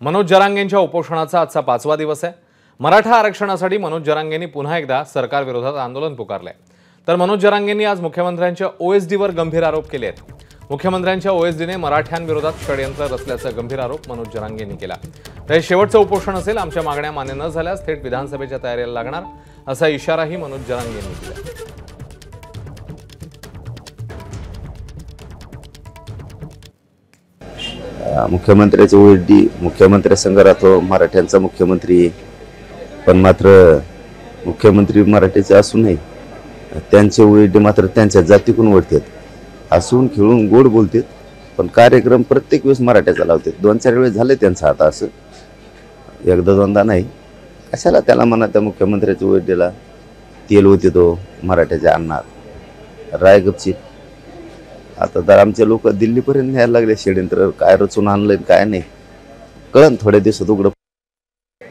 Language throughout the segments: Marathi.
मनोज जरांगेंच्या उपोषणाचा आजचा 5वा दिवस आहे। मराठा आरक्षणासाठी मनोज जरांगेंनी पुन्हा एकदा सरकार विरोधात आंदोलन पुकारले। तर मनोज जरांगेंनी आज मुख्यमंत्र्यांच्या ओएसडीवर गंभीर आरोप केले आहेत। मुख्यमंत्र्यांच्या ओएसडीने मराठ्यांविरोधात षडयंत्र रचल्याचा गंभीर आरोप मनोज जरांगेंनी केला। हे शेवटचं उपोषण असेल, आमच्या मागण्या मान्य न झाल्यास थेट विधानसभेच्या तयारीला लागणार असा इशाराही मनोज जरांगेंनी दिला। मुख्यमंत्र्याचे ओएसडी मुख्यमंत्री संघ राहतो, मराठ्यांचा मुख्यमंत्री, पण मात्र मुख्यमंत्री मराठीचे असूनही त्यांचे ओएसडी मात्र त्यांच्या जातीकडून वळतात, हसून खेळून गोड बोलतात, पण कार्यक्रम प्रत्येक वेळेस मराठ्याचा लावतात। 2-4 वेळेस झाले त्यांचं आता असं, एकदा दोनदा नाही। कशाला त्याला म्हणा त्या मुख्यमंत्र्याच्या ओएसडीला तेल होते तो मराठ्याच्या अन्नात रायगपची। आता तर आमचे लोक दिल्लीपर्यंत न्यायला लागले षडयंत्र, काय रचून आणलंय काय नाही कळण थोड्या दिवसात उघड।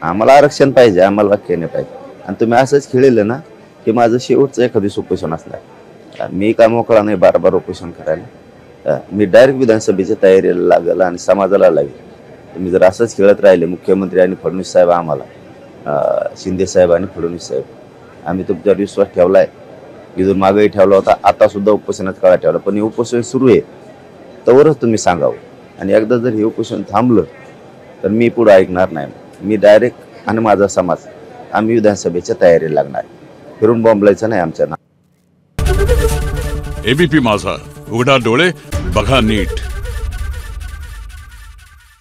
आम्हाला आरक्षण पाहिजे, आम्हाला वाक्य नाही पाहिजे। आणि तुम्ही असंच खेळले ना की माझं शेवटचं एखादी उपोषण असणार, मी काय मोकळा नाही 12 उपोषण करायला। मी डायरेक्ट विधानसभेच्या तयारीला लागेल आणि समाजाला लागेल। तुम्ही जर असंच खेळत राहिले, मुख्यमंत्री आणि फडणवीस साहेब, आम्हाला शिंदे साहेब आणि फडणवीस साहेब, आम्ही तुमच्यावर विश्वास ठेवलाय, इथून मागेही ठेवला होता, आता सुद्धा उपोषणात काळा ठेवला, पण हे उपोषण सुरू आहे तवरच तुम्ही सांगावं। आणि एकदा जर हे उपोषण थांबलं तर मी पुढे ऐकणार नाही। मी डायरेक्ट आणि माझा समाज आम्ही विधानसभेच्या तयारीला लागणार, फिरून बॉम्बलायचं नाही आमच्या ना। एबीपी माझा, उघडा डोळे बघा नीट।